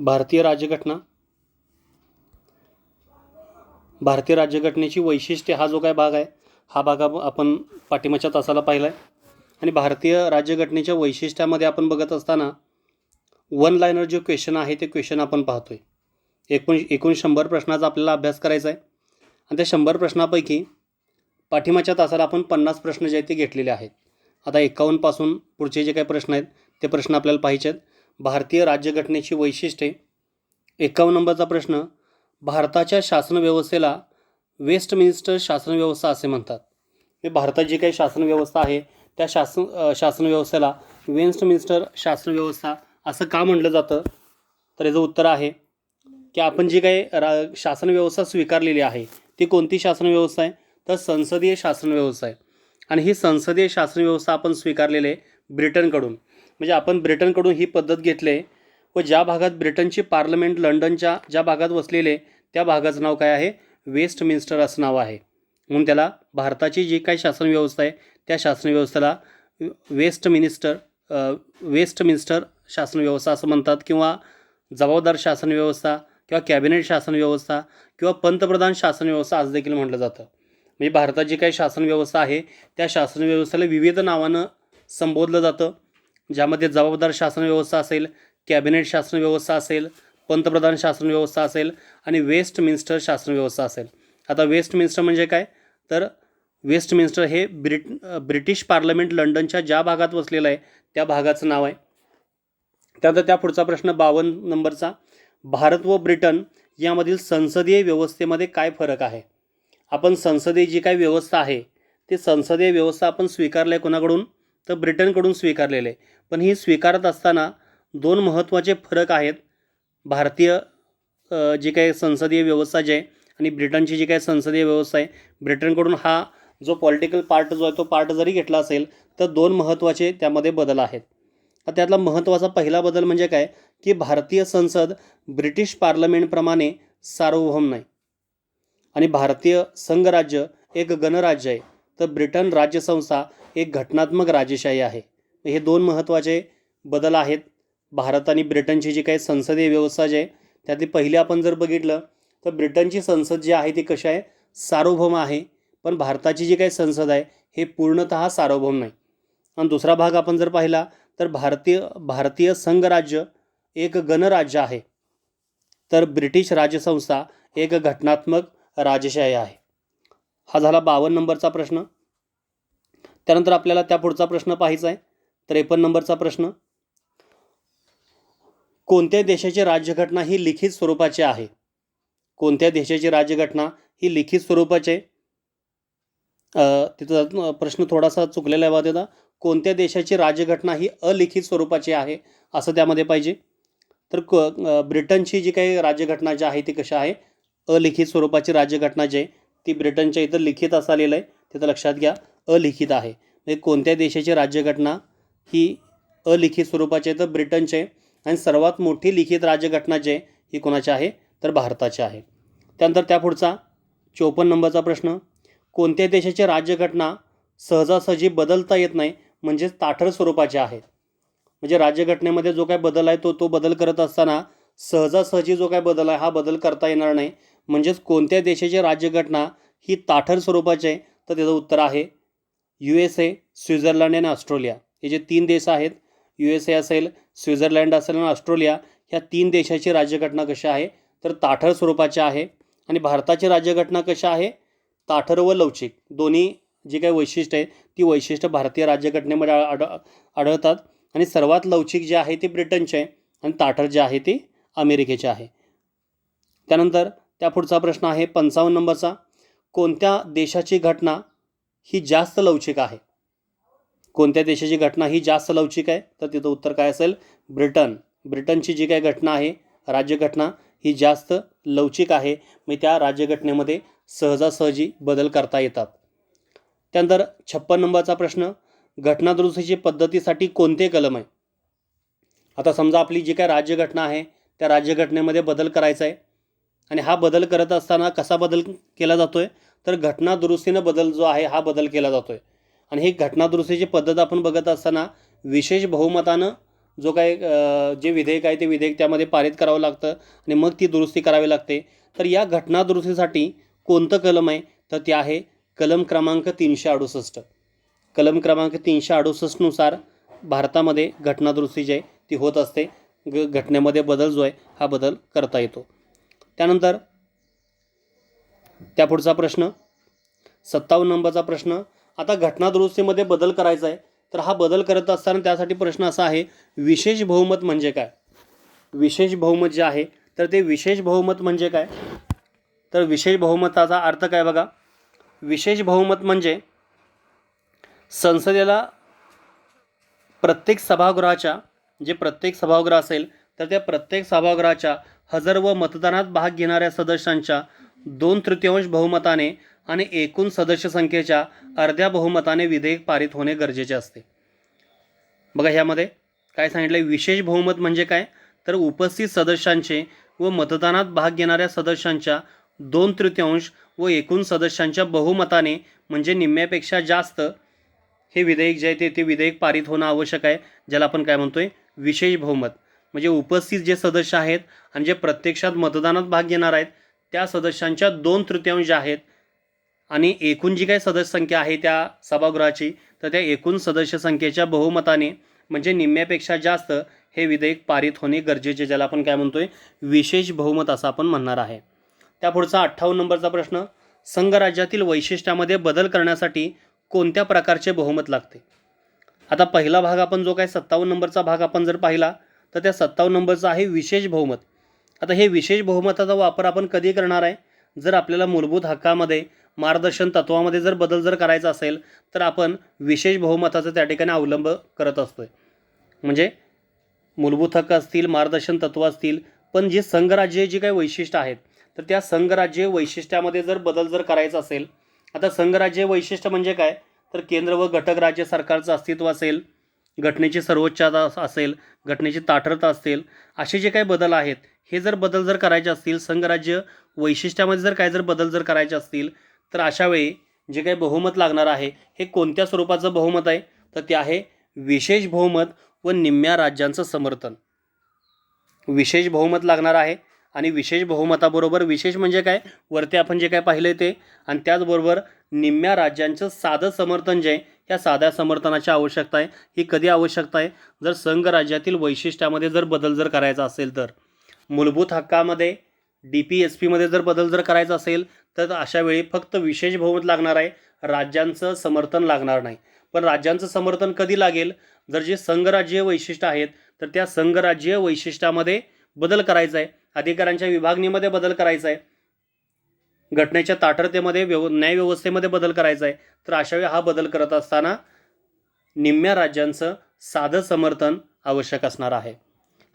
भारतीय राज्यघटना. भारतीय राज्यघटनेची वैशिष्ट्ये हा जो काय भाग आहे हा भाग आपण पाठिंबाच्या तासाला पाहिला आहे. आणि भारतीय राज्यघटनेच्या वैशिष्ट्यामध्ये आपण बघत असताना वन लाईनर जो क्वेश्चन आहे ते क्वेश्चन आपण पाहतोय. एकूण 100 प्रश्नाचा आपल्याला अभ्यास करायचा आहे आणि त्या 100 प्रश्नापैकी पाठिंबाच्या तासाला आपण 50 प्रश्न जे आहेत ते घेतलेले आहेत. आता 51 पासून पुढचे जे काही प्रश्न आहेत ते प्रश्न आपल्याला पाहिजे आहेत. भारतीय राज्यघटनेची वैशिष्ट्ये. 51 नंबरचा प्रश्न, भारताच्या शासन व्यवस्थेला वेस्टमिनिस्टर शासन व्यवस्था असे म्हणतात. भारतात जी काही शासन व्यवस्था आहे त्या शासन व्यवस्थेला वेस्टमिनिस्टर शासन व्यवस्था असं का म्हटलं जातं? तर याचं उत्तर आहे की आपण जी काही शासन व्यवस्था स्वीकारलेली आहे ती कोणती शासन व्यवस्था आहे? तर संसदीय शासन व्यवस्था आहे. आणि ही संसदीय शासन व्यवस्था आपण स्वीकारलेली आहे ब्रिटनकडून. म्हणजे आपण ब्रिटनकडून ही पद्धत घेतली आहे व ज्या भागात ब्रिटनची पार्लमेंट लंडनच्या ज्या भागात वसलेले त्या भागाचं नाव काय आहे? वेस्टमिनिस्टर असं नाव आहे. म्हणून त्याला भारताची जी काही शासन व्यवस्था आहे त्या शासन व्यवस्थेला वेस्टमिनिस्टर शासन व्यवस्था असं म्हणतात, किंवा जबाबदार शासन व्यवस्था किंवा कॅबिनेट शासन व्यवस्था किंवा पंतप्रधान शासन व्यवस्था असं देखील म्हटलं जातं. म्हणजे भारतात जी काही शासन व्यवस्था आहे त्या शासन व्यवस्थेला विविध नावानं संबोधलं जातं, ज्यामध्ये जबाबदार शासन व्यवस्था असेल, कॅबिनेट शासन व्यवस्था असेल, पंतप्रधान शासन व्यवस्था असेल आणि वेस्टमिनिस्टर शासन व्यवस्था असेल. आता वेस्टमिनिस्टर म्हणजे काय? तर वेस्टमिनिस्टर हे ब्रिटिश पार्लमेंट लंडनच्या ज्या भागात वसलेलं आहे त्या भागाचं नाव आहे. त्यानंतर त्या पुढचा प्रश्न 52 नंबरचा, भारत व ब्रिटन यामधील संसदीय व्यवस्थेमध्ये काय फरक आहे? आपण संसदीय जी काही व्यवस्था आहे ती संसदीय व्यवस्था आपण स्वीकारली आहे कोणाकडून? तर ब्रिटनकडून स्वीकारलेले आहे. पण ही स्वीकारत असताना दोन महत्त्वाचे फरक आहेत. भारतीय जी काही संसदीय व्यवस्था जी आहे आणि ब्रिटनची जी काही संसदीय व्यवस्था आहे, ब्रिटनकडून हा जो पॉलिटिकल पार्ट जो आहे तो पार्ट जरी घेतला असेल तर दोन महत्त्वाचे त्यामध्ये बदल आहेत. त्यातला महत्त्वाचा पहिला बदल म्हणजे काय की भारतीय संसद ब्रिटिश पार्लमेंटप्रमाणे सार्वभौम नाही आणि भारतीय संघराज्य एक गणराज्य आहे, तर ब्रिटन राज्यसंस्था एक घटनात्मक राजेशाही आहे. हे दोन महत्त्वाचे बदल आहेत भारत आणि ब्रिटनची जी काही संसदीय व्यवस्था जी आहे त्यातली पहिली आपण जर बघितलं तर ब्रिटनची संसद जी आहे ती कशी आहे? सार्वभौम आहे. पण भारताची जी काही संसद आहे हे पूर्णतः सार्वभौम नाही. आणि दुसरा भाग आपण जर पाहिला तर भारतीय संघराज्य एक गणराज्य आहे, तर ब्रिटिश राज्यसंस्था एक घटनात्मक राजेशाही आहे. हा झाला 52 नंबरचा प्रश्न. त्यानंतर आपल्याला त्या पुढचा प्रश्न पाहायचा आहे. 53 नंबरचा प्रश्न, कोणत्या देशाची राज्यघटना ही लिखित स्वरूपाची आहे? कोणत्या देशाची राज्यघटना ही लिखित स्वरूपाची आहे? तिथं प्रश्न थोडासा चुकलेला आहे बघा. कोणत्या देशाची राज्यघटना ही अलिखित स्वरूपाची आहे असं त्यामध्ये पाहिजे. तर ब्रिटनची जी काही राज्यघटना जी आहे ती कशी आहे? अलिखित स्वरूपाची राज्यघटना जी आहे ती ब्रिटनच्या इथं लिखित असं आलेलं आहे, तिथं लक्षात घ्या अलिखित आहे. म्हणजे कोणत्या देशाची राज्यघटना ही अलिखित स्वरूपाची आहे? तर ब्रिटनची आहे. आणि सर्वात मोठी लिखित राज्यघटना जी आहे ही कोणाची आहे? तर भारताची आहे. त्यानंतर त्या पुढचा 54 नंबरचा प्रश्न, कोणत्या देशाची राज्यघटना सहजासहजी बदलता येत नाही म्हणजेच ताठर स्वरूपाची आहे? म्हणजे राज्यघटनेमध्ये जो काय बदल आहे तो बदल करत असताना सहजासहजी जो काय बदल आहे हा बदल करता येणार नाही. म्हणजेच कोणत्या देशाची राज्यघटना ही ताठर स्वरूपाची आहे? तर त्याचं उत्तर आहे USA, स्वित्झर्लंड आणि ऑस्ट्रेलिया. हे जे 3 देश आहेत, USA असेल, स्वित्झर्लंड असेल आणि ऑस्ट्रेलिया, ह्या 3 देशाची राज्यघटना कशी आहे? तर ताठर स्वरूपाची आहे. आणि भारताची राज्यघटना कशी आहे? ताठर व लवचिक दोन्ही जी काही वैशिष्ट्य आहे ती वैशिष्ट्य भारतीय राज्यघटनेमध्ये आढळतात. आणि सर्वात लवचिक जे आहे ती ब्रिटनचे आहे आणि ताठर जे आहे ती अमेरिकेचे आहे. त्यानंतर त्या पुढचा प्रश्न आहे 55 नंबरचा, कोणत्या देशाची घटना ही जास्त लवचिक आहे? कोणत्या देशाची घटना ही जास्त लवचिक आहे? तर तिथं उत्तर काय असेल? ब्रिटनची जी काही घटना आहे राज्यघटना ही जास्त लवचिक आहे. मग त्या राज्यघटनेमध्ये सहजासहजी बदल करता येतात. त्यानंतर 56 नंबरचा प्रश्न, घटनादुरुस्तीची पद्धतीसाठी कोणते कलम आहे? आता समजा आपली जी काय राज्यघटना आहे त्या राज्यघटनेमध्ये बदल करायचा आहे आणि हा बदल करत असताना कसा बदल केला जातोय? तर घटनादुरुस्तीनं बदल जो आहे हा बदल केला जातोय. आणि ही घटनादुरुस्तीची पद्धत आपण बघत असताना विशेष बहुमतानं जो काय जे विधेयक आहे ते विधेयक त्यामध्ये पारित करावं लागतं आणि मग ती दुरुस्ती करावी लागते. तर या घटना दुरुस्तीसाठी कोणतं कलम आहे, तर ते आहे कलम क्रमांक 368. कलम क्रमांक 368नुसार भारतामध्ये घटना दुरुस्ती जी आहे ती होत असते. घटनेमध्ये बदल जो आहे हा बदल करता येतो. त्यानंतर त्यापुढचा प्रश्न 57 नंबरचा प्रश्न. आता घटना दुरुस्तीमध्ये बदल करायचा आहे, तर हा बदल करत असताना त्यासाठी प्रश्न असा आहे, विशेष बहुमत म्हणजे काय? विशेष बहुमत जे आहे तर ते विशेष बहुमत म्हणजे काय? तर विशेष बहुमताचा अर्थ काय बघा. विशेष बहुमत म्हणजे संसदेला प्रत्येक सभागृहाच्या, जे प्रत्येक सभागृह असेल तर त्या प्रत्येक सभागृहाच्या हजर व मतदानात भाग घेणाऱ्या सदस्यांच्या 2/3 बहुमताने आणि एकूण सदस्य संख्येच्या अर्ध्या बहुमताने विधेयक पारित होणे गरजेचे असते. बघा ह्यामध्ये काय सांगितलं, विशेष बहुमत म्हणजे काय, तर उपस्थित सदस्यांचे व मतदानात भाग घेणाऱ्या सदस्यांच्या 2/3 व एकूण सदस्यांच्या बहुमताने म्हणजे निम्म्यापेक्षा जास्त हे विधेयक जे आहे ते विधेयक पारित होणं आवश्यक आहे, ज्याला आपण काय म्हणतोय, विशेष बहुमत. म्हणजे उपस्थित जे सदस्य आहेत आणि जे प्रत्यक्षात मतदानात भाग घेणार आहेत त्या सदस्यांच्या 2/3 जे आहेत आणि एकूण जी काही सदस्य संख्या आहे त्या सभागृहाची, तर त्या एकूण सदस्य संख्येच्या बहुमताने म्हणजे निम्म्यापेक्षा जास्त हे विधेयक पारित होणे गरजेचे, ज्याला आपण काय म्हणतोय, विशेष बहुमत असं आपण म्हणणार आहे. त्यापुढचा 58 नंबरचा प्रश्न. संघराज्यातील वैशिष्ट्यामध्ये बदल करण्यासाठी कोणत्या प्रकारचे बहुमत लागते? आता पहिला भाग आपण जो काय 57 नंबरचा भाग आपण जर पाहिला तर त्या 57 नंबरचा आहे विशेष बहुमत. आता हे विशेष बहुमताचा वापर आपण कधी करणार आहे, जर आपल्याला मूलभूत हक्कामध्ये, मार्गदर्शन तत्वामध्ये जर बदल जर करायचा असेल तर आपण विशेष बहुमताचा त्या ठिकाणी अवलंब करत असतोय. म्हणजे मूलभूत हक्क असतील, मार्गदर्शन तत्व असतील, पण जे संघराज्य जी काही वैशिष्ट्य आहेत तर त्या संघराज्य वैशिष्ट्यामध्ये जर बदल जर करायचा असेल, आता संघराज्य वैशिष्ट्य म्हणजे काय, तर केंद्र व घटक राज्य सरकारचं अस्तित्व असेल, घटनेची सर्वोच्चता असेल, घटनेची ताठरता असेल, असे जे काही बदल आहेत हे जर बदल जर करायचे असतील, संघराज्य वैशिष्ट्यामध्ये जर काय जर बदल जर करायचे असतील, तर अशा वेळी जे काही बहुमत लागणार आहे हे कोणत्या स्वरूपाचं बहुमत आहे, तर ते आहे विशेष बहुमत व निम्म्या राज्यांचं समर्थन. विशेष बहुमत लागणार आहे आणि विशेष बहुमताबरोबर, विशेष म्हणजे काय, वरती आपण जे काय पाहिलं ते, आणि त्याचबरोबर निम्म्या राज्यांचं साधं समर्थन जे आहे, या साध्या समर्थनाची आवश्यकता आहे. ही कधी आवश्यकता आहे, जर संघ राज्यातील वैशिष्ट्यामध्ये जर बदल जर करायचा असेल तर. मूलभूत हक्कामध्ये DPSPमध्ये जर बदल जर करायचा असेल तर अशा वेळी फक्त विशेष बहुमत लागणार आहे, राज्यांचं समर्थन लागणार नाही. पण राज्यांचं समर्थन कधी लागेल, जर जे संघराज्यीय वैशिष्ट्य आहेत तर त्या संघराज्यीय वैशिष्ट्यामध्ये बदल करायचा आहे, अधिकारांच्या विभागणीमध्ये बदल करायचा आहे, घटनेच्या ताठरतेमध्ये, न्यायव्यवस्थेमध्ये बदल करायचा आहे, तर अशा वेळी हा बदल करत असताना निम्म्या राज्यांचं साधं समर्थन आवश्यक असणार आहे.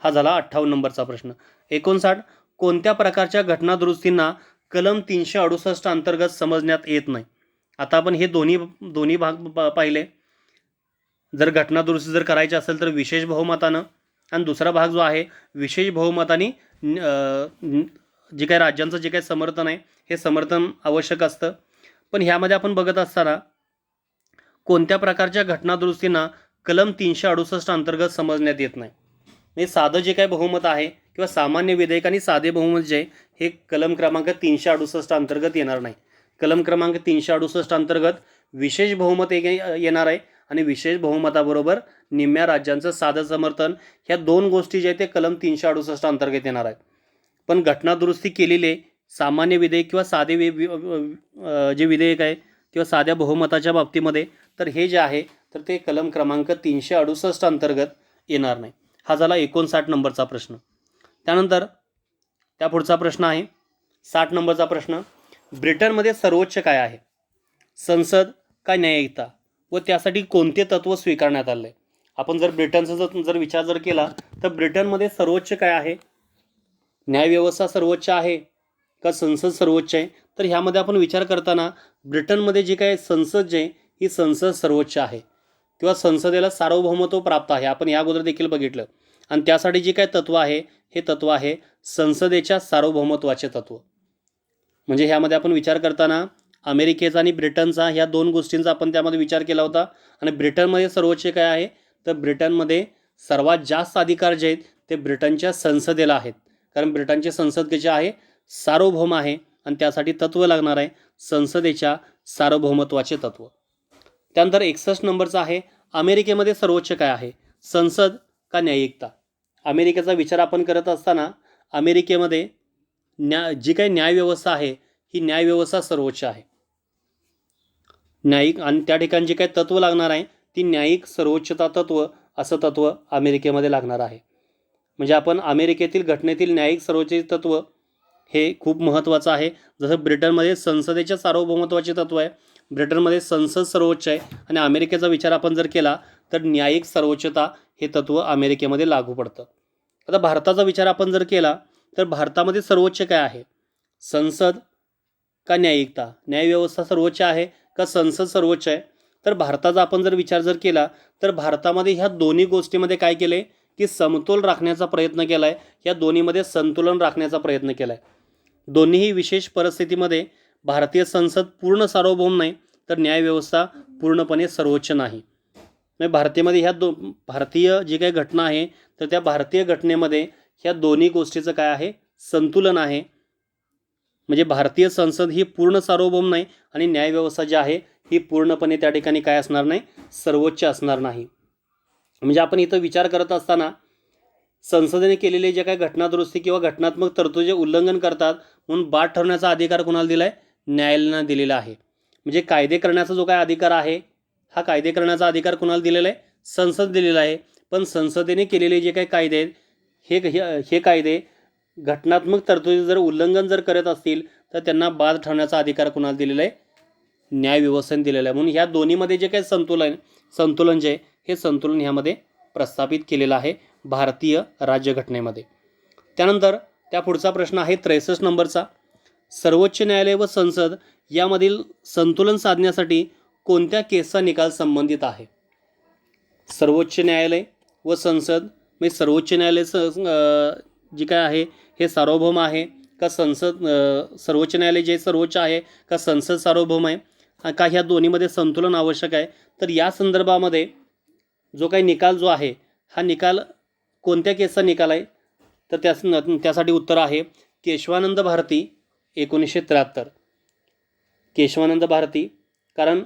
हा झाला 58 नंबरचा प्रश्न. 59. कोणत्या प्रकारच्या घटना दुरुस्तींना कलम 368 अंतर्गत समजण्यात येत नाही? आता आपण हे दोन्ही भाग पाहिले. जर घटना दुरुस्ती जर करायची असेल तर विशेष बहुमतानं, आणि दुसरा भाग जो आहे विशेष बहुमताने जे काही राज्यांचं जे काही समर्थन आहे हे समर्थन आवश्यक असतं. पण ह्यामध्ये आपण बघत असताना कोणत्या प्रकारच्या घटना दुरुस्तींना कलम 368 अंतर्गत समजण्यात येत नाही. हे साधं जे काही बहुमत आहे किंवा सामान्य विधेयक आणि साधे बहुमत जे हे कलम क्रमांक 368 अंतर्गत येणार नाही. कलम क्रमांक 368 अंतर्गत विशेष बहुमत येणार आहे आणि विशेष बहुमताबरोबर निम्म्या राज्यांचं साधं समर्थन, ह्या दोन गोष्टी जे आहेत ते कलम 368 अंतर्गत येणार आहेत. पण घटना दुरुस्ती केलेले सामान्य विधेयक किंवा साधे जे विधेयक आहे किंवा साध्या बहुमताच्या बाबतीमध्ये, तर हे जे आहे तर ते कलम क्रमांक 368 अंतर्गत येणार नाही. हा झाला 59 नंबरचा प्रश्न. त्यानंतर त्यापुढचा प्रश्न आहे 60 नंबरचा प्रश्न. ब्रिटनमध्ये सर्वोच्च काय आहे, संसद का न्यायिकता, व त्यासाठी कोणते तत्व स्वीकारण्यात आले? आपण जर ब्रिटनचा जर विचार जर केला तर ब्रिटनमध्ये सर्वोच्च काय आहे, न्यायव्यवस्था सर्वोच्च आहे का संसद सर्वोच्च आहे? तर ह्यामध्ये आपण विचार करताना ब्रिटनमध्ये जे काय संसद जे ही संसद सर्वोच्च आहे किंवा संसदेला सार्वभौमत्व प्राप्त आहे, आपण या अगोदर देखील बघितलं. आणि त्यासाठी जे काय तत्व आहे हे तत्व आहे संसदेच्या सार्वभौमत्वाचे तत्व. म्हणजे ह्यामध्ये आपण विचार करताना अमेरिकेचा आणि ब्रिटनचा ह्या दोन गोष्टींचा आपण त्यामध्ये विचार केला होता. आणि ब्रिटनमध्ये सर्वोच्च काय आहे, तर ब्रिटनमध्ये सर्वात जास्त अधिकार जे आहेत ते ब्रिटनच्या संसदेला आहेत, कारण ब्रिटनची संसद जे आहे सार्वभौम आहे आणि त्यासाठी तत्त्व लागणार आहे संसदेच्या सार्वभौमत्वाचे तत्त्व. त्यानंतर 61 नंबरचा आहे, अमेरिकेमध्ये सर्वोच्च काय आहे, संसद का न्यायिकता. अमेरिकेचा विचार आपण करत असताना अमेरिकेमध्ये जी काही न्यायव्यवस्था आहे ही न्यायव्यवस्था सर्वोच्च आहे. न्यायिक आणि त्या ठिकाणी जे काही तत्त्व लागणार आहे ती न्यायिक सर्वोच्चता तत्त्व असं तत्त्व अमेरिकेमध्ये लागणार आहे. म्हणजे आपण अमेरिकेतील घटनेतील न्यायिक सर्वोच्च तत्त्व हे खूप महत्त्वाचं आहे. जसं ब्रिटनमध्ये संसदेच्या सार्वभौमत्वाचे तत्त्व आहे, ब्रिटनमध्ये संसद सर्वोच्च आहे आणि अमेरिकेचा विचार आपण जर केला तर न्यायिक सर्वोच्चता हे तत्त्व अमेरिकेमध्ये लागू पडतं. आता भारताचा विचार आपण जर केला तर भारतामध्ये सर्वोच्च काय आहे, संसद का न्यायिकता, न्यायव्यवस्था सर्वोच्च आहे का संसद सर्वोच्च आहे. तर भारताचा आपण जर विचार केला तर भारतामध्ये ह्या दोन्ही गोष्टीमध्ये काय केलं आहे की समतोल राखण्याचा प्रयत्न केला आहे, या दोन्हीमध्ये संतुलन राखण्याचा प्रयत्न केला आहे. दोन्हीही विशेष परिस्थितीमध्ये भारतीय संसद पूर्ण सार्वभौम नाही तर न्यायव्यवस्था पूर्णपणे सर्वोच्च नाही. म्हणजे भारतीय भारतीय जी काही घटना आहे तर त्या भारतीय घटनेमध्ये ह्या दोन्ही गोष्टीचं काय आहे, संतुलन आहे. म्हणजे भारतीय संसद ही पूर्ण सार्वभौम नाही आणि न्यायव्यवस्था जी आहे ही पूर्णपणे त्या ठिकाणी काय असणार नाही, सर्वोच्च असणार नाही. म्हणजे आपण इथं विचार करत असताना संसदेने केलेले जे काही घटनादुरुस्ती किंवा घटनात्मक तरतुदीचे उल्लंघन करतात म्हणून बाद ठरवण्याचा अधिकार कोणाला दिला आहे, न्यायालयानं दिलेला आहे. म्हणजे कायदे करण्याचा जो काय अधिकार आहे हा कायदे करण्याचा अधिकार कोणाला दिलेला आहे, संसद दिलेला आहे. पण संसदेने केलेले जे काही कायदे आहेत हे कायदे घटनात्मक तरतुदी जर उल्लंघन जर करत असतील तर त्यांना बाद ठरवण्याचा अधिकार कोणाला दिलेला आहे, न्यायव्यवस्थेने दिलेला आहे. म्हणून ह्या दोन्हीमध्ये जे काही संतुलन जे आहे हे संतुलन ह्यामध्ये प्रस्थापित केलेलं आहे भारतीय राज्यघटनेमध्ये. त्यानंतर त्या पुढचा प्रश्न आहे 63 नंबरचा, सर्वोच्च न्यायालय व संसद यामधील संतुलन साधण्यासाठी कोणत्या केसचा निकाल संबंधित आहे. सर्वोच्च न्यायालय व संसद म्हणजे सर्वोच्च न्यायालय जे काय आहे हे सार्वभौम आहे का सर्वोच्च न्यायालय जे सर्वोच्च आहे का संसद सार्वभौम आहे का, ह्या दोन्हीमध्ये संतुलन आवश्यक आहे. तर या संदर्भामध्ये जो काही निकाल जो आहे हा निकाल कोणत्या केसचा निकाल आहे तर त्यासाठी उत्तर आहे केशवानंद भारती 1973. केशवानंद भारती, कारण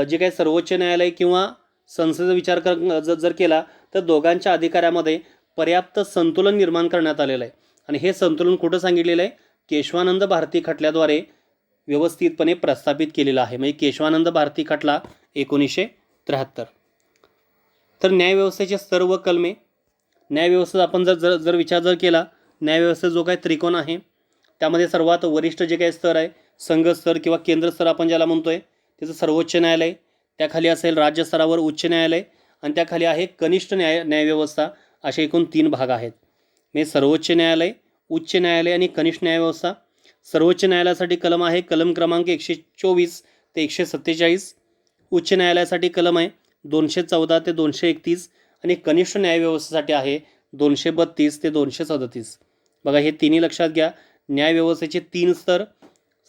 जे काही सर्वोच्च न्यायालय किंवा संसदेचा विचार जर केला तर दोघांच्या अधिकाऱ्यामध्ये पर्याप्त संतुलन निर्माण करण्यात आलेलं आहे आणि हे संतुलन कुठं सांगितलेलं आहे, केशवानंद भारती खटल्याद्वारे व्यवस्थितपणे प्रस्थापित केलेलं आहे. म्हणजे केशवानंद भारती खटला 1973. तर न्यायव्यवस्थेचे सर्व कलमे, न्यायव्यवस्थेचा आपण जर विचार केला, न्यायव्यवस्थेचा जो काही त्रिकोण आहे त्यामध्ये सर्वात वरिष्ठ जे काही स्तर आहे संघ स्तर किंवा केंद्र स्तर आपण ज्याला म्हणतोय त्याचं सर्वोच्च न्यायालय, त्याखाली असेल राज्य स्तरावर उच्च न्यायालय आणि त्याखाली आहे कनिष्ठ न्यायव्यवस्था. असे एकूण 3 भाग आहेत. म्हणजे सर्वोच्च न्यायालय, उच्च न्यायालय आणि कनिष्ठ न्यायव्यवस्था. सर्वोच्च न्यायालयासाठी कलम आहे कलम क्रमांक 124 ते 147. उच्च न्यायालयासाठी कलम आहे 214 ते 231 आणि कनिष्ठ न्यायव्यवस्थेसाठी आहे 232 ते 237. बघा हे तिन्ही लक्षात घ्या. न्यायव्यवस्थेचे 3 स्तर,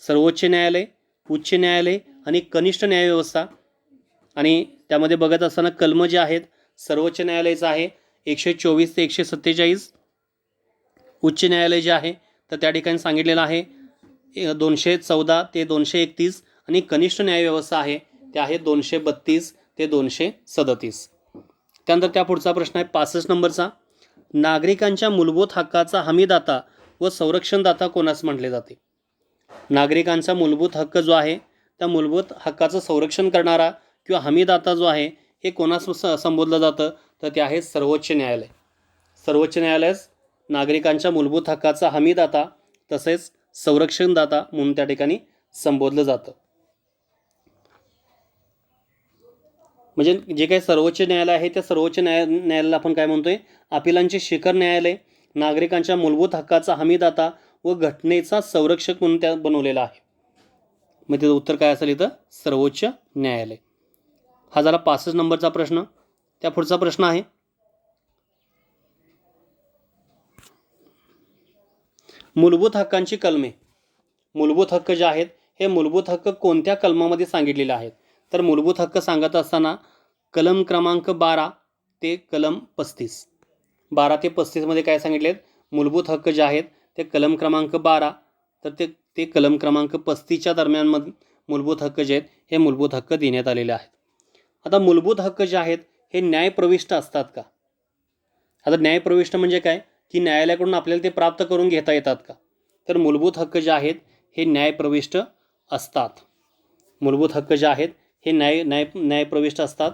सर्वोच्च न्यायालय, उच्च न्यायालय आणि कनिष्ठ न्यायव्यवस्था. आणि त्यामध्ये बघत असताना कलम जे आहेत सर्वोच्च न्यायालयाचं आहे 124 ते 147. उच्च न्यायालय जे आहे तर त्या ठिकाणी सांगितलेलं आहे 214 ते 231 आणि कनिष्ठ न्यायव्यवस्था आहे ते आहे 232 ते 237. त्यानंतर त्या पुढचा प्रश्न आहे 65 नंबरचा, नागरिकांच्या मूलभूत हक्काचा हमीदाता व संरक्षणदाता कोणास म्हटले जाते. नागरिकांचा मूलभूत हक्क जो आहे त्या मूलभूत हक्काचं संरक्षण करणारा किंवा हमीदाता जो आहे हे कोणास संबोधलं जातं तर ते आहे सर्वोच्च न्यायालय. सर्वोच्च न्यायालयास नागरिकांच्या मूलभूत हक्काचा हमीदाता तसेच संरक्षणदाता म्हणून त्या ठिकाणी संबोधलं जातं. म्हणजे जे काही सर्वोच्च न्यायालय आहे त्या सर्वोच्च न्यायालयाला आपण काय म्हणतोय, अपिलांचे शिखर न्यायालय, नागरिकांच्या मूलभूत हक्काचा हमीदाता व घटनेचा संरक्षक म्हणून त्या बनवलेला आहे. मग त्याचं उत्तर काय असेल इथं, सर्वोच्च न्यायालय. हा झाला 65 नंबरचा प्रश्न. त्या पुढचा प्रश्न आहे मूलभूत हक्कांची कलमे. मूलभूत हक्क जे आहेत हे मूलभूत हक्क कोणत्या कलमामध्ये सांगितलेले आहेत तर मूलभूत हक्क सांगत असताना कलम क्रमांक 12 ते कलम 35. 12 ते 35मध्ये काय सांगितलेत? मूलभूत हक्क जे आहेत ते कलम क्रमांक 12 तर ते कलम क्रमांक 35च्या दरम्यान मूलभूत हक्क जे आहेत हे मूलभूत हक्क देण्यात आलेले आहेत. आता मूलभूत हक्क जे आहेत हे न्यायप्रविष्ट असतात का? आता न्यायप्रविष्ट म्हणजे काय की न्यायालयाकडून आपल्याला ते प्राप्त करून घेता येतात का? तर मूलभूत हक्क जे आहेत हे न्यायप्रविष्ट असतात. मूलभूत हक्क जे आहेत हे न्यायप्रविष्ट असतात.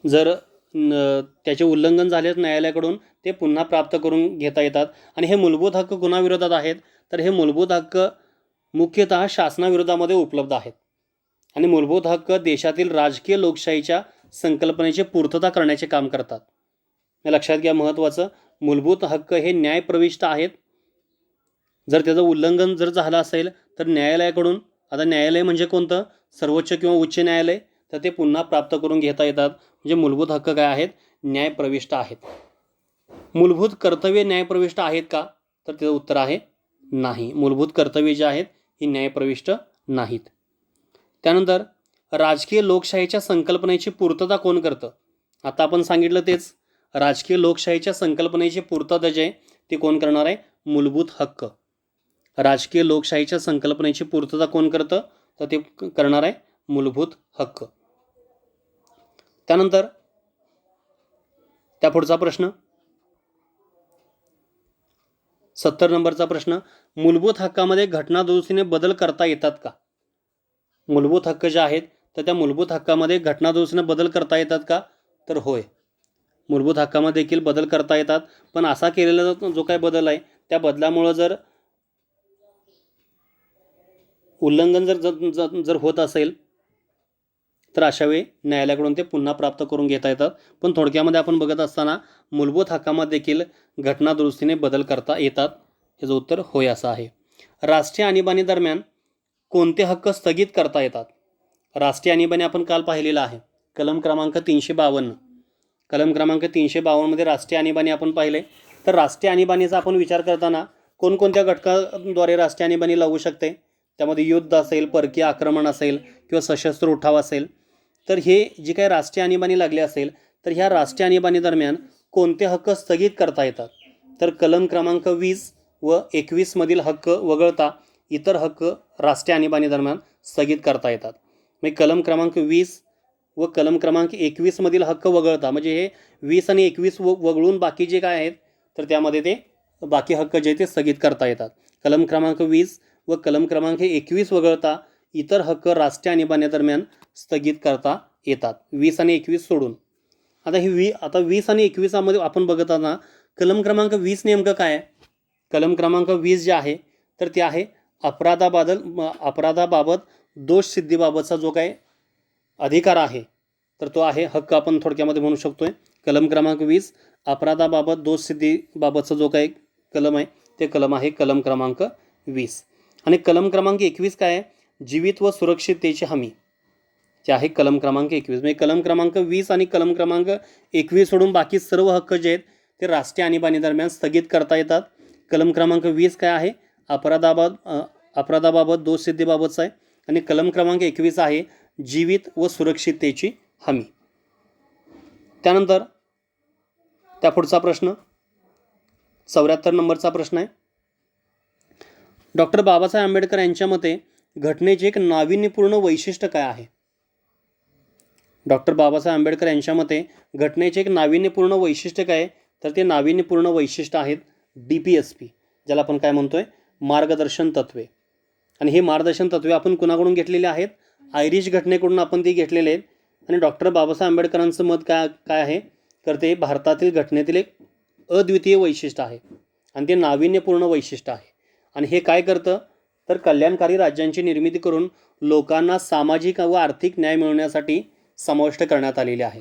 जर त्याचे उल्लंघन झाले न्यायालयाकडून ते पुन्हा प्राप्त करून घेता येतात. आणि हे मूलभूत हक्क कुणाविरोधात आहेत? तर हे मूलभूत हक्क मुख्यतः शासनाविरोधामध्ये उपलब्ध आहेत. आणि मूलभूत हक्क देशातील राजकीय लोकशाहीच्या संकल्पनेची पूर्तता करण्याचे काम करतात. हे लक्षात घ्या, महत्त्वाचं. मूलभूत हक्क हे न्यायप्रविष्ट आहेत. जर त्याचं उल्लंघन जर झालं असेल तर न्यायालयाकडून, आता न्यायालय म्हणजे कोणतं? सर्वोच्च किंवा उच्च न्यायालय, तर ते पुन्हा प्राप्त करून घेता येतात. म्हणजे मूलभूत हक्क काय आहेत? न्यायप्रविष्ट आहेत. मूलभूत कर्तव्ये न्यायप्रविष्ट आहेत का? तर त्याचं उत्तर आहे नाही. मूलभूत कर्तव्ये जी आहेत ही न्यायप्रविष्ट नाहीत. त्यानंतर राजकीय लोकशाहीच्या संकल्पनेची पूर्तता कोण करतं? आता आपण सांगितलं तेच, राजकीय लोकशाहीच्या संकल्पनेची पूर्तता जे ते कोण करणार आहे? मूलभूत हक्क. राजकीय लोकशाहीच्या संकल्पनेची पूर्तता कोण करतं? तर ते करणार आहे मूलभूत हक्क. त्यानंतर त्या पुढचा प्रश्न 70 नंबरचा प्रश्न, मूलभूत हक्कामध्ये घटना दुरुस्तीने बदल करता येतात का? मूलभूत हक्क जे आहेत तर त्या मूलभूत हक्कामध्ये घटना दुरुस्तीने बदल करता येतात का? तर होय, मूलभूत हक्कामध्ये देखील बदल करता येतात. पण असा केलेला जो काय बदल आहे त्या बदलामुळं जर उल्लंघन जर होत असेल तर अशा वेळी न्यायालयाकडून ते पुन्हा प्राप्त करून घेता येतात. पण थोडक्यामध्ये आपण बघत असताना मूलभूत हक्कामध्ये देखील घटना दुरुस्तीने बदल करता येतात. याचं उत्तर होय असं आहे. राष्ट्रीय आणीबाणी दरम्यान कोणते हक्क स्थगित करता येतात? राष्ट्रीय आणीबाणी आपण काल पाहिलेला आहे, कलम क्रमांक 352. कलम क्रमांक 352मध्ये राष्ट्रीय आणीबाणी आपण पाहिले. तर राष्ट्रीय आणीबाणीचा आपण विचार करताना कोणकोणत्या घटकाद्वारे राष्ट्रीय आणीबाणी लागू शकते? त्यामध्ये युद्ध असेल, परकीय आक्रमण असेल किंवा सशस्त्र उठाव असेल. तर हे जी काही राष्ट्रीय आणीबाणी लागली असेल तर ह्या राष्ट्रीय आणीबाणी दरम्यान कोणते हक्क स्थगित करता येतात? तर कलम क्रमांक 20 व 21 मधील हक्क वगळता इतर हक्क राष्ट्रीय आणीबाणी दरम्यान स्थगित करता येतात. म्हणजे कलम क्रमांक 20 व कलम क्रमांक 21 मधील हक्क वगळता, म्हणजे हे 20 आणि 21 वगळून बाकी जे काय आहेत तर त्यामध्ये ते बाकी हक्क जे ते स्थगित करता येतात. कलम क्रमांक 20 व कलम क्रमांक 21 वगळता इतर हक्क राष्ट्रीय आणीबाणीदरम्यान स्थगित करता येतात, 20 आणि 21 सोडून. आता 20 आणि 21मध्ये आपण बघत आहोत ना, कलम क्रमांक 20 नेमकं काय आहे? कलम क्रमांक 20 जे आहे तर ते आहे अपराधाबाबत दोष सिद्धीबाबतचा जो काय अधिकार आहे तर तो आहे हक्क, आपण थोडक्यामध्ये म्हणू शकतोय. कलम क्रमांक 20 अपराधाबाबत दोष सिद्धीबाबतचा जो काही कलम आहे ते कलम आहे कलम क्रमांक 20. आणि कलम क्रमांक 21 काय आहे? जीवित व सुरक्षिततेची हमी, जे आहे कलम क्रमांक 21. म्हणजे कलम क्रमांक 20 आणि कलम क्रमांक 21 सोडून बाकी सर्व हक्क जे आहेत ते राष्ट्रीय आणीबाणी दरम्यान स्थगित करता येतात. कलम क्रमांक 20 काय आहे? अपराधाबाबत दोष सिद्धीबाबतचा आहे. आणि कलम क्रमांक 21 आहे जीवित व सुरक्षिततेची हमी. त्यानंतर त्या पुढचा प्रश्न 74 नंबरचा प्रश्न आहे, डॉक्टर बाबासाहेब आंबेडकर यांच्या मते घटनेचे एक नाविन्यपूर्ण वैशिष्ट्य काय आहे? डॉक्टर बाबासाहेब आंबेडकर यांच्या मते घटनेचे एक नाविन्यपूर्ण वैशिष्ट्य काय? तर ते नाविन्यपूर्ण वैशिष्ट्य आहेत DPSP, ज्याला आपण काय म्हणतोय? मार्गदर्शन तत्वे. आणि हे मार्गदर्शन तत्वे आपण कुणाकडून घेतलेले आहेत? आयरिश घटनेकडून आपण ती घेतलेले आहेत. आणि डॉक्टर बाबासाहेब आंबेडकरांचं मत काय आहे? तर ते भारतातील घटनेतील एक अद्वितीय वैशिष्ट्य आहे आणि ते नाविन्यपूर्ण वैशिष्ट्य आहे. आणि हे काय करतं? तर कल्याणकारी राज्यांची निर्मिती करून लोकांना सामाजिक व आर्थिक न्याय मिळवण्यासाठी समाविष्ट करण्यात आलेले आहे.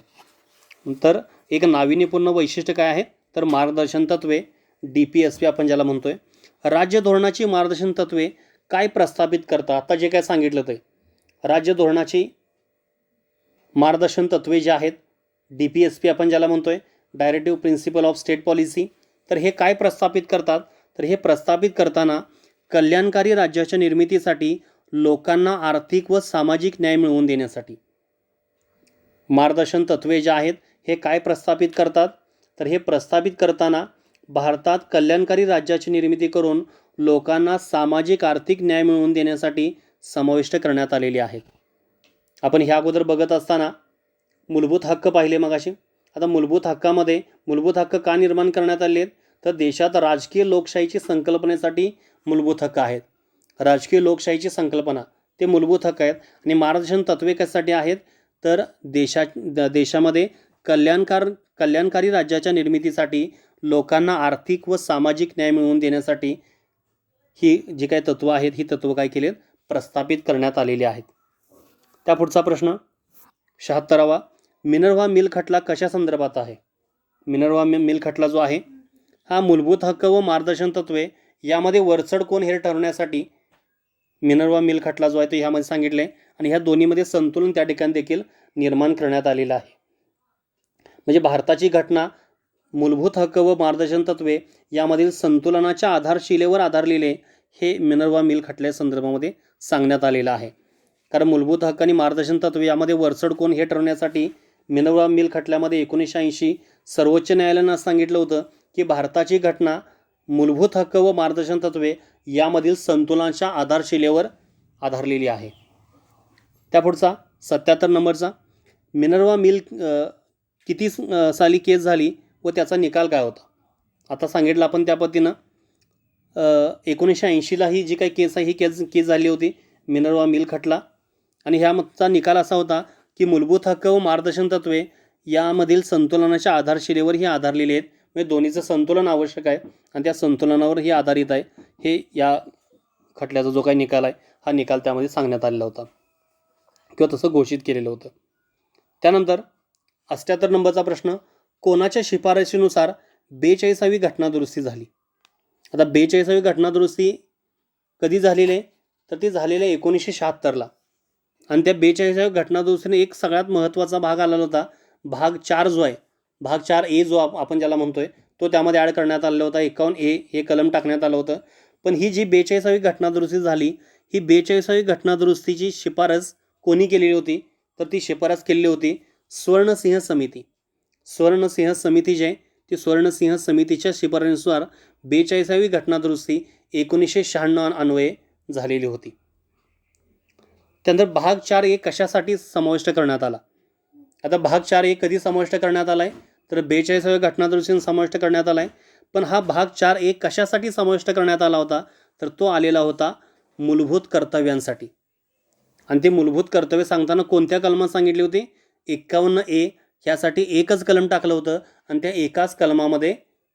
तर एक नाविन्यपूर्ण वैशिष्ट्य काय आहे? तर मार्गदर्शन तत्वे, DPSP आपण ज्याला म्हणतोय. राज्य धोरणाची मार्गदर्शन तत्वे काय प्रस्थापित करतात? आता जे काय सांगितलं ते राज्य धोरणाची मार्गदर्शन तत्वे जे आहेत DPSP आपण ज्याला म्हणतोय, directive principle of state policy, तर हे काय प्रस्थापित करतात? तर हे प्रस्थापित करताना कल्याणकारी राज्याच्या निर्मितीसाठी लोकांना आर्थिक व सामाजिक न्याय मिळवून देण्यासाठी, मार्गदर्शन तत्त्वे जे आहेत हे काय प्रस्थापित करतात, तर हे प्रस्थापित करताना भारतात कल्याणकारी राज्याची निर्मिती करून लोकांना सामाजिक आर्थिक न्याय मिळवून देण्यासाठी समाविष्ट करण्यात आलेली आहेत. आपण ह्या अगोदर बघत असताना मूलभूत हक्क पाहिले मगाशी. आता मूलभूत हक्कामध्ये मूलभूत हक्क का निर्माण करण्यात आले आहेत, तर देशात राजकीय लोकशाहीची संकल्पनेसाठी मूलभूत हक्क आहेत. राजकीय लोकशाहीची संकल्पना ते मूलभूत हक्क आहेत. आणि मार्गदर्शन तत्त्वे कशासाठी आहेत, तर देशामध्ये कल्याणकारी राज्याच्या निर्मितीसाठी लोकांना आर्थिक व सामाजिक न्याय मिळवून देण्यासाठी ही जी काही तत्त्व आहेत ही तत्त्व काय केलेत, प्रस्थापित करण्यात आलेली आहेत. त्या पुढचा प्रश्न 76वा, मिनर्व्हा मिल खटला कशा संदर्भात आहे. मिनर्व्हा मिल खटला जो आहे हा मूलभूत हक्क व मार्गदर्शन तत्त्वे यामध्ये वरचढ कोण हे ठरवण्यासाठी मिनर्व्हा मिल खटला जो आहे तो ह्यामध्ये सांगितले. आणि ह्या दोन्हीमध्ये संतुलन त्या ठिकाणी देखील निर्माण करण्यात आलेलं आहे. म्हणजे भारताची घटना मूलभूत हक्क व मार्गदर्शन तत्त्वे यामधील संतुलनाच्या आधारशिलेवर आधारलेले हे मिनर्व्हा मिल खटल्या संदर्भामध्ये सांगण्यात आलेलं आहे. कारण मूलभूत हक्क आणि मार्गदर्शन तत्त्वे यामध्ये वरचढ कोण हे ठरवण्यासाठी मिनर्व्हा मिल खटल्यामध्ये 1980 सर्वोच्च न्यायालयानं सांगितलं होतं की भारताची घटना मूलभूत हक्क व मार्गदर्शन तत्त्वे यामधील संतुलनाच्या आधारशिलेवर आधारलेली आहे. त्या पुढचा 77 नंबरचा, मिनर्व्हा मिल किती साली केस झाली व त्याचा निकाल काय होता. आता सांगितलं आपण त्या पद्धतीनं 1980ला ही जी काही केस आहे ही केस झाली होती मिनर्व्हा मिल खटला. आणि ह्याचा निकाल असा होता की मूलभूत हक्क व मार्गदर्शन तत्त्वे यामधील संतुलनाच्या आधारशिलेवर ही आधारलेली आहेत. म्हणजे दोन्हीचं संतुलन आवश्यक आहे आणि त्या संतुलनावर ही आधारित आहे. हे या खटल्याचा जो काही निकाल आहे हा निकाल त्यामध्ये सांगण्यात आलेला होता किंवा तसं घोषित केलेलं होतं. त्यानंतर 78 नंबरचा प्रश्न, कोणाच्या शिफारशीनुसार 42वी घटनादुरुस्ती झाली. आता 42वी घटनादुरुस्ती कधी झालेली आहे, तर ती झालेली आहे 1976ला. आणि त्या 42व्या घटनादुरुस्तीने एक सगळ्यात महत्त्वाचा भाग आलेला होता, भाग 4 जो आहे, भाग 4A जो आपण ज्याला म्हणतोय तो त्यामध्ये ॲड करण्यात आलेला होता. 51A हे कलम टाकण्यात आलं होतं. पण ही जी 42वी घटनादुरुस्ती झाली ही 42वी घटनादुरुस्तीची शिफारस कोणी केलेली होती, तर ती शिफारस केलेली होती स्वर्णसिंह समिती. स्वर्णसिंह समिती जी आहे ती स्वर्णसिंह समितीच्या शिफारशीनुसार 42वी घटनादुरुस्ती 1996 अन्वये झालेली होती. त्यानंतर भाग 4A कशासाठी समाविष्ट करण्यात आला. आता भाग 4A कधी समाविष्ट करण्यात आला आहे, तर 42व्या घटनादुरुस्तीने समाविष्ट करण्यात आला आहे. पण हा भाग 4A कशासाठी समाविष्ट करण्यात आला होता, तर तो आलेला होता मूलभूत कर्तव्यांसाठी. आणि ते मूलभूत कर्तव्य सांगताना कोणत्या कलमात सांगितली होती, 51A ह्यासाठी एकच कलम टाकलं होतं. आणि त्या एकाच कलमामध्ये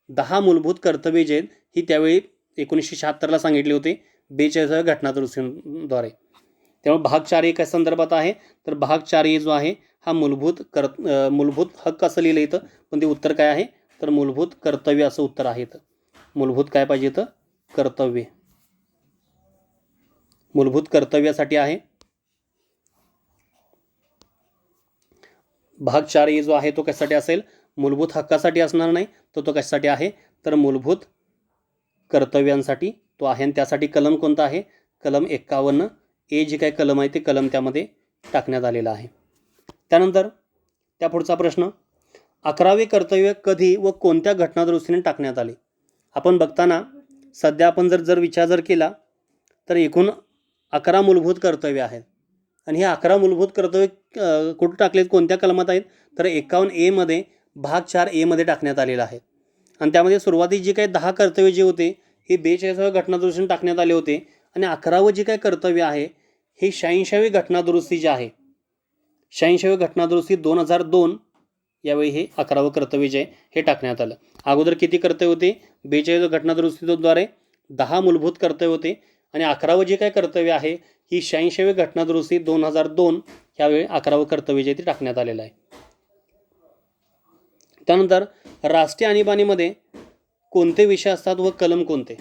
10 मूलभूत कर्तव्ये जे आहेत ही त्यावेळी 1976ला सांगितली होती 42व्या घटनादुरुस्तीद्वारे. त्यामुळे भाग 4A कशा संदर्भात आहे, तर भाग 4A जो आहे हा मूलभूत हक्क असं लिहिलं इथं, पण ते उत्तर काय आहे, तर मूलभूत कर्तव्य असं उत्तर आहे. इथं मूलभूत काय पाहिजे, इथं कर्तव्य, मूलभूत कर्तव्यासाठी आहे. भाग 4A जो आहे तो कशासाठी असेल, मूलभूत हक्कासाठी असणार नाही, तो कशासाठी आहे, तर मूलभूत कर्तव्यांसाठी तो आहे. आणि त्यासाठी कलम कोणता आहे, कलम 51A जे काही कलम आहे ते कलम त्यामध्ये टाकण्यात आलेलं आहे. त्यानंतर त्या पुढचा प्रश्न, 11वे कर्तव्य कधी व कोणत्या घटनादुरुस्तीने टाकण्यात आले. आपण बघताना सध्या आपण जर विचार केला तर एकूण 11 मूलभूत कर्तव्य आहेत. आणि हे 11 मूलभूत कर्तव्य कुठं टाकलेत, कोणत्या कलमात आहेत, तर 51A मध्ये भाग 4A मध्ये टाकण्यात आलेला आहे. आणि त्यामध्ये सुरुवातीस जे काही 10 कर्तव्य जे होते हे 42व्या घटनादुरुस्तीने टाकण्यात आले होते. आणि 11वं जे काही कर्तव्य आहे हे 86वी घटनादुरुस्ती जे आहे, 86वी घटनादुरुस्ती 2002 यावेळी हे 11वं कर्तव्य जे आहे हे टाकण्यात आलं. अगोदर किती कर्तव्य होते, 42व्या घटनादुरुस्तीद्वारे 10 मूलभूत कर्तव्य होते. आणि 11वं जे काही कर्तव्य आहे ही 86वी घटनादुरुस्ती 2002 यावेळी 11वं कर्तव्य जे ते टाकण्यात आलेलं आहे. त्यानंतर राष्ट्रीय आणीबाणीमध्ये कोणते विषय असतात व कलम कोणते.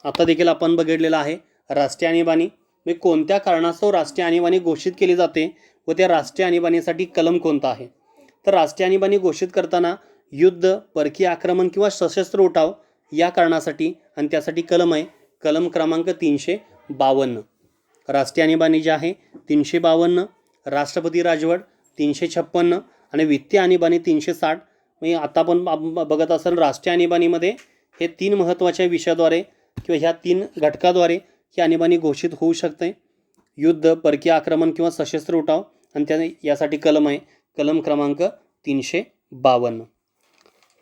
आता देखील आपण बघितलेलं आहे राष्ट्रीय आणीबाणी म्हणजे कोणत्या कारणास्तव राष्ट्रीय आणीबाणी घोषित केली जाते व त्या राष्ट्रीय आणीबाणीसाठी कलम कोणता आहे. तर राष्ट्रीय आणीबाणी घोषित करताना युद्ध, परकीय आक्रमण किंवा सशस्त्र उठाव या कारणासाठी, आणि त्यासाठी कलम आहे कलम क्रमांक 352. राष्ट्रीय आणीबाणी जे आहे 352, राष्ट्रपती राजवट 356 आणि वित्तीय आणीबाणी 360. म्हणजे आता आपण बघत असाल राष्ट्रीय आणीबाणीमध्ये हे 3 महत्त्वाच्या विषयाद्वारे किंवा ह्या 3 घटकाद्वारे ही आणीबाणी घोषित होऊ शकते. युद्ध, परकीय आक्रमण किंवा सशस्त्र उठाव, आणि त्याने यासाठी कलम आहे, कलम क्रमांक 352.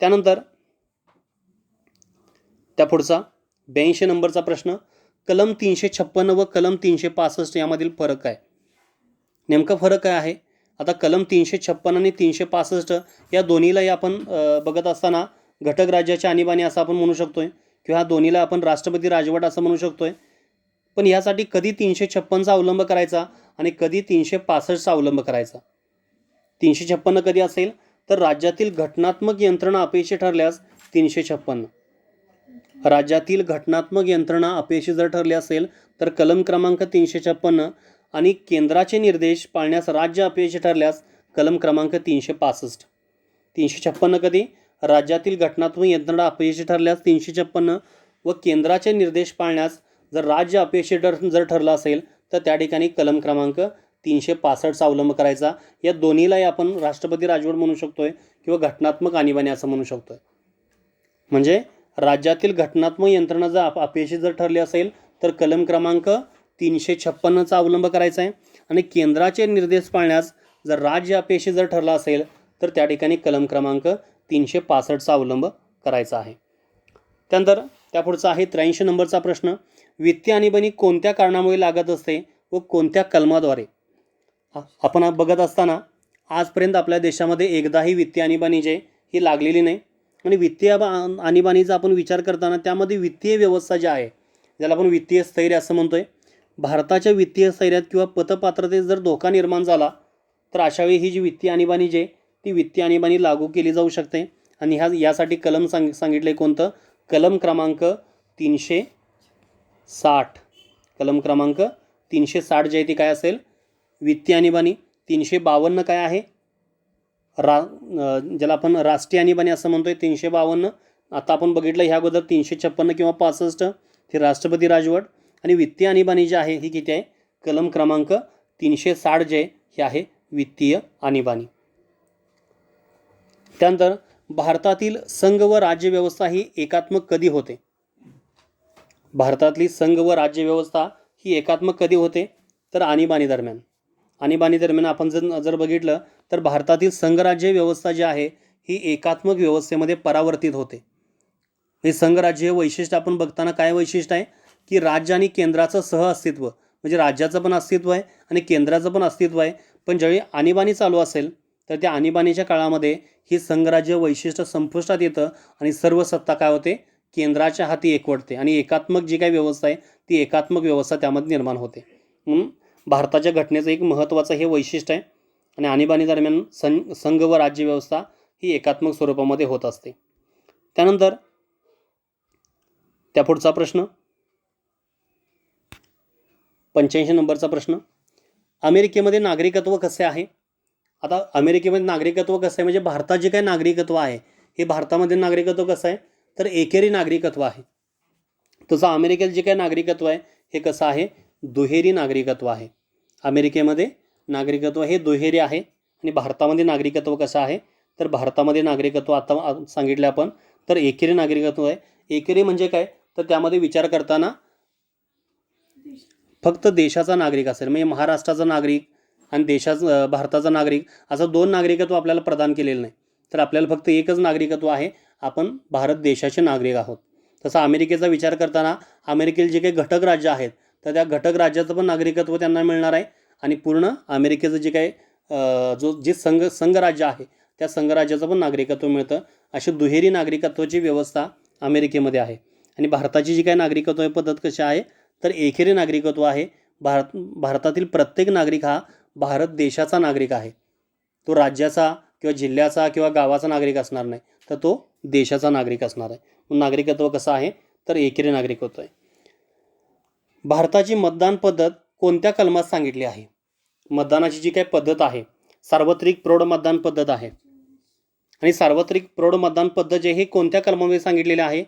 त्यानंतर त्या पुढचा 82 नंबरचा प्रश्न, कलम 356 व कलम 365 यामधील फरक काय? नेमका फरक काय आहे? आता कलम 356 आणि 365 या दोन्हीलाही आपण बघत असताना घटक राज्याची आणीबाणी असं आपण म्हणू शकतोय, किंवा दोन्हीला आपण राष्ट्रपती राजवट असं म्हणू शकतोय. पण यासाठी कधी 356चा अवलंब करायचा आणि कधी 365चा अवलंब करायचा? 356 कधी असेल तर राज्यातील घटनात्मक यंत्रणा अपयशी ठरल्यास 356. राज्यातील घटनात्मक यंत्रणा अपयशी जर ठरली असेल तर कलम क्रमांक 356, आणि केंद्राचे निर्देश पाळण्यास राज्य अपयशी ठरल्यास कलम क्रमांक 365. 356 कधी? राज्यातील घटनात्मक यंत्रणा अपयशी ठरल्यास 356, व केंद्राचे निर्देश पाळण्यास जर राज्य अपयशी जर ठरलं असेल तर त्या ठिकाणी कलम क्रमांक 365चा अवलंब करायचा. या दोन्हीलाही आपण राष्ट्रपती राजवट म्हणू शकतोय किंवा घटनात्मक आणीबाणी असं म्हणू शकतोय. म्हणजे राज्यातील घटनात्मक यंत्रणा जर अपयशी जर ठरली असेल तर कलम क्रमांक 356चा अवलंब करायचा आहे, आणि केंद्राचे निर्देश पाळण्यास जर राज्य अपयशी जर ठरला असेल तर त्या ठिकाणी कलम क्रमांक 365चा अवलंब करायचा आहे. त्यानंतर त्यापुढचा आहे 83 नंबरचा प्रश्न, वित्तीय आणीबाणी कोणत्या कारणामुळे लागत असते व कोणत्या कलमाद्वारे? आपण बघत असताना आजपर्यंत आपल्या देशामध्ये एकदाही वित्तीय आणीबाणी जे ही लागलेली नाही. आणि वित्तीय आणीबाणीचा आपण विचार करताना त्यामध्ये वित्तीय व्यवस्था जी आहे, ज्याला आपण वित्तीय स्थैर्य असं म्हणतोय, भारताच्या वित्तीय स्थैर्यात किंवा पतपात्रतेत जर धोका निर्माण झाला तर अशावेळी ही जी वित्तीय आणीबाणी जी ती वित्तीय आणीबाणी लागू केली जाऊ शकते. आणि यासाठी कलम सांगितले कोणतं? कलम क्रमांक 360. कलम क्रमांक 360 जे आहे ती काय असेल? वित्तीय आणीबाणी. 352 काय आहे? ज्याला आपण राष्ट्रीय आणीबाणी असं म्हणतोय, 352. आता आपण बघितलं ह्या अगोदर 356 किंवा 65 हे राष्ट्रपती राजवट, आणि वित्तीय आणीबाणी जी आहे ही किती आहे? कलम क्रमांक 360 जे हे आहे वित्तीय आणीबाणी. त्यानंतर भारतातील संघ व राज्य व्यवस्था ही एकात्मक कधी होते? भारतातली संघ व राज्य व्यवस्था ही एकात्मक कधी होते? तर आणीबाणी दरम्यान. आणीबाणी दरम्यान आपण जर बघितलं तर भारतातील संघराज्य व्यवस्था जी आहे ही एकात्मक व्यवस्थेमध्ये परावर्तित होते. हे संघराज्य वैशिष्ट्य आपण बघताना काय वैशिष्ट्य आहे की राज्य आणि केंद्राचं सहअस्तित्व, म्हणजे राज्याचं पण अस्तित्व आहे आणि केंद्राचं पण अस्तित्व आहे. पण ज्यावेळी आणीबाणी चालू असेल तर त्या आणीबाणीच्या काळामध्ये ही संघराज्य वैशिष्ट्य संपुष्टात येतं आणि सर्व सत्ता काय होते? केंद्राच्या हाती एकवटते, आणि एकात्मक जी काही व्यवस्था आहे ती एकात्मक व्यवस्था त्यामध्ये निर्माण होते. म्हणून भारताच्या घटनेचं एक महत्त्वाचं हे वैशिष्ट्य आहे. आणि आणीबाणी दरम्यान संघ व राज्य व्यवस्था ही एकात्मक स्वरूपामध्ये होत असते. त्यानंतर त्या पुढचा प्रश्न 85 नंबरचा प्रश्न, अमेरिकेमध्ये नागरिकत्व कसे आहे? आता अमेरिकेमध्ये नागरिकत्व कसं आहे म्हणजे भारतात जे काही नागरिकत्व आहे हे भारतामध्ये नागरिकत्व कसं आहे तर एकेरी नागरिकत्व आहे. तसं अमेरिकेत जे काही नागरिकत्व आहे हे कसं आहे? दुहेरी नागरिकत्व आहे. अमेरिकेमध्ये नागरिकत्व हे दुहेरी आहे, आणि भारतामध्ये नागरिकत्व कसं आहे तर भारतामध्ये नागरिकत्व आता सांगितलं आपण तर एकेरी नागरिकत्व आहे. एकेरी म्हणजे काय तर त्यामध्ये विचार करताना फक्त देशाचा नागरिक असेल, म्हणजे महाराष्ट्राचा नागरिक आणि भारताचा नागरिक असं 2 नागरिकत्व आपल्याला प्रदान केलेलं नाही, तर आपल्याला फक्त एकच नागरिकत्व आहे, आपण भारत देशाचे नागरिक आहोत. तसं अमेरिकेचा विचार करताना अमेरिकेतील जे काही घटक राज्य आहेत तर त्या घटक राज्याचं पण नागरिकत्व त्यांना मिळणार आहे, आणि पूर्ण अमेरिकेचं जे काही जे संघराज्य आहे त्या संघराज्याचं पण नागरिकत्व मिळतं. अशी दुहेरी नागरिकत्वाची व्यवस्था अमेरिकेमध्ये आहे. आणि भारताची जी काही नागरिकत्व पद्धत कशी आहे तर एकेरी नागरिकत्व आहे. भारतातील प्रत्येक नागरिक हा भारत देशाचा नागरिक आहे. तो राज्याचा किंवा जिल्ह्याचा किंवा गावाचा नागरिक असणार नाही, तर तो देशाचा नागरिक असणार आहे. नागरिकत्व कसं आहे तर एकेरी नागरिकत्व आहे. भारताची मतदान पद्धत कोणत्या कलमात सांगितली आहे? मतदानाची जी काही पद्धत आहे सार्वत्रिक प्रौढ मतदान पद्धत आहे, आणि सार्वत्रिक प्रौढ मतदान पद्धत जे हे कोणत्या कलमामध्ये सांगितलेले आहे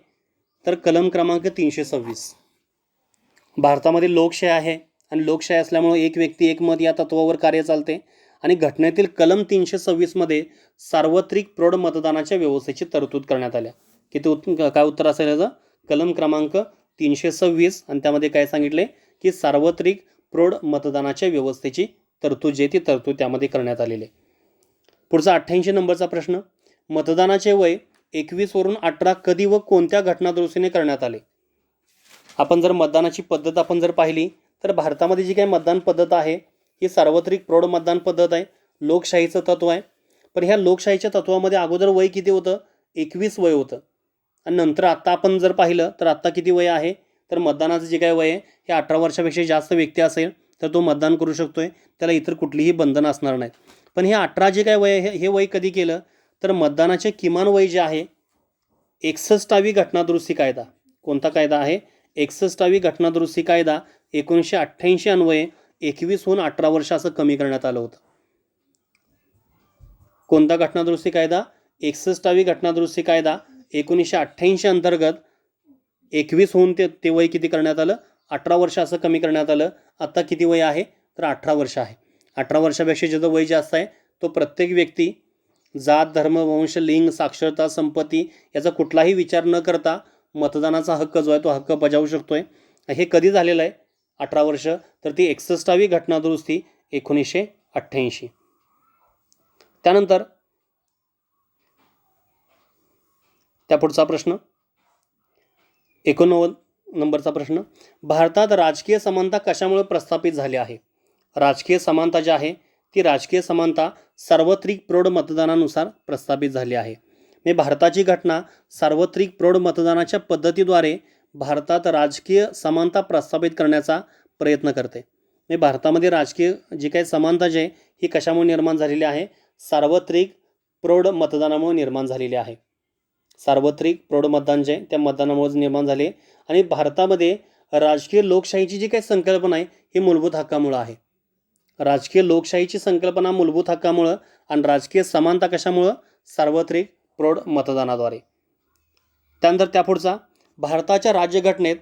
तर कलम क्रमांक 326. भारतामध्ये लोकशाही आहे, आणि लोकशाही असल्यामुळे एक व्यक्ती एक मत या तत्वावर कार्य चालते, आणि घटनेतील कलम 326 मध्ये सार्वत्रिक प्रौढ मतदानाच्या व्यवस्थेची तरतूद करण्यात आल्या. काय उत्तर असेल याचं? कलम क्रमांक 326 आणि त्यामध्ये काय सांगितले की सार्वत्रिक प्रौढ मतदानाच्या व्यवस्थेची तरतूद जी ती तरतूद त्यामध्ये करण्यात आलेली आहे. पुढचा 88 नंबरचा प्रश्न, मतदानाचे वय 21 वरून 18 कधी व कोणत्या घटनादुरुस्तीने करण्यात आले? आपण जर मतदानाची पद्धत आपण जर पाहिली तर भारतामध्ये जी काही मतदान पद्धत आहे ही सार्वत्रिक प्रौढ मतदान पद्धत आहे, लोकशाहीचं तत्व आहे. पण ह्या लोकशाहीच्या तत्वामध्ये अगोदर वय किती होतं? 21 वय होतं. आणि नंतर आत्ता आपण जर पाहिलं तर आत्ता किती वय आहे? तर मतदानाचं जे काय वय आहे हे 18 वर्षापेक्षा जास्त व्यक्ती असेल तर तो मतदान करू शकतोय, त्याला इतर कुठलीही बंधनं असणार नाहीत. पण हे 18 जे काय वय आहे हे वय कधी केलं? तर मतदानाचे किमान वय जे आहे 61वी घटनादुरुस्ती कायदा, कोणता कायदा आहे? 61वी घटनादुरुस्ती कायदा 1988 अन्वये 21हून 18 वर्ष असं कमी करण्यात आलं होतं. कोणता घटनादुरुस्ती कायदा? 61वी घटनादुरुस्ती कायदा 1988 अंतर्गत 21 होऊन ते वय किती करण्यात आलं? 18 वर्ष असं कमी करण्यात आलं. आता किती वय आहे? तर 18 वर्ष आहे. 18 वर्षापेक्षा ज्याचं वय जास्त आहे तो प्रत्येक व्यक्ती जात, धर्म, वंश, लिंग, साक्षरता, संपत्ती याचा कुठलाही विचार न करता मतदानाचा हक्क जो आहे तो हक्क बजावू शकतोय. हे कधी झालेलं आहे? 18 वर्ष. तर ती 61वी घटनादुरुस्ती 1988. त्यानंतर त्या पुढचा प्रश्न 89 नंबरचा प्रश्न, भारतात राजकीय समानता कशामुळे प्रस्थापित झाली आहे? राजकीय समानता जी आहे ती राजकीय समानता सार्वत्रिक प्रौढ मतदानानुसार प्रस्थापित झाली आहे. म्हणजे भारताची घटना सार्वत्रिक प्रौढ मतदानाच्या पद्धतीद्वारे भारतात राजकीय समानता प्रस्थापित करण्याचा प्रयत्न करते. म्हणजे भारतामध्ये राजकीय जी काही समानता जी आहे ही कशामुळे निर्माण झालेली आहे? सार्वत्रिक प्रौढ मतदानामुळे निर्माण झालेली आहे. सार्वत्रिक प्रौढ मतदान जे त्या मतदानामुळे निर्माण झाले. आणि भारतामध्ये राजकीय लोकशाहीची जी काही संकल्पना आहे ही मूलभूत हक्कामुळं आहे. राजकीय लोकशाहीची संकल्पना मूलभूत हक्कामुळं आणि राजकीय समानता कशामुळं? सार्वत्रिक प्रौढ मतदानाद्वारे. त्यानंतर त्यापुढचा, भारताच्या राज्यघटनेत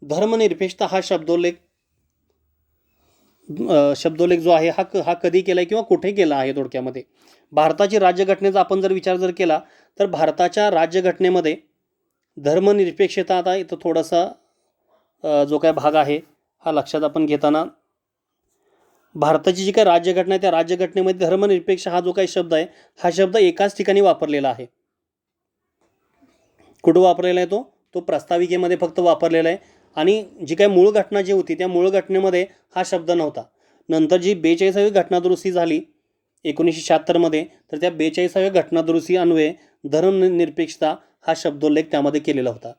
धर्मनिरपेक्षता हा शब्दोल्लेख जो आहे हा कधी केला आहे किंवा कुठे केला आहे? थोडक्यामध्ये भारताची राज्यघटनेचा आपण जर विचार केला तर भारताच्या राज्यघटनेमध्ये धर्मनिरपेक्षता, आता इथं थोडासा जो काय भाग आहे हा लक्षात आपण घेताना, भारताची जी काही राज्यघटना आहे त्या राज्यघटनेमध्ये धर्मनिरपेक्ष हा जो काही शब्द आहे हा शब्द एकाच ठिकाणी वापरलेला आहे. कुठं वापरलेला आहे? तो प्रस्ताविकेमध्ये फक्त वापरलेला आहे. आणि जी काही मूळ घटना जी होती त्या मूळ घटनेमध्ये हा शब्द नव्हता. नंतर जी 42वी घटनादुरुस्ती झाली 1976 मध्ये, तर त्या 42व्या घटनादुरुस्ती अन्वये धर्मनिरपेक्षता हा शब्दोल्लेख त्यामध्ये केलेला होता.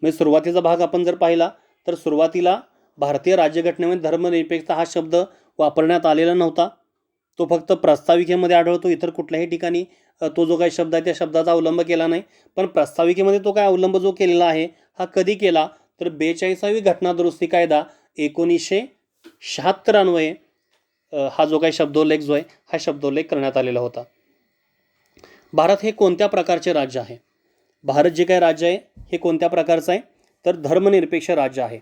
म्हणजे सुरुवातीचा भाग आपण जर पाहिला तर सुरुवातीला भारतीय राज्यघटनेमध्ये धर्मनिरपेक्षता हा शब्द वापरण्यात आलेला नव्हता. तो फक्त प्रस्ताविकेमध्ये आढळतो, इतर कुठल्याही ठिकाणी तो जो काही शब्द आहे त्या शब्दाचा अवलंब केला नाही. पण प्रस्ताविकेमध्ये तो काय अवलंब जो केलेला आहे हा कधी केला? तर 42वी घटनादुरुस्ती कायदा 1976 अन्वये हा जो काही शब्दोल्लेख जो आहे हा शब्दोल्लेख करण्यात आलेला होता. भारत हे कोणत्या प्रकारचे राज्य आहे? भारत जे काही राज्य आहे हे कोणत्या प्रकारचं आहे? तर धर्मनिरपेक्ष राज्य आहे.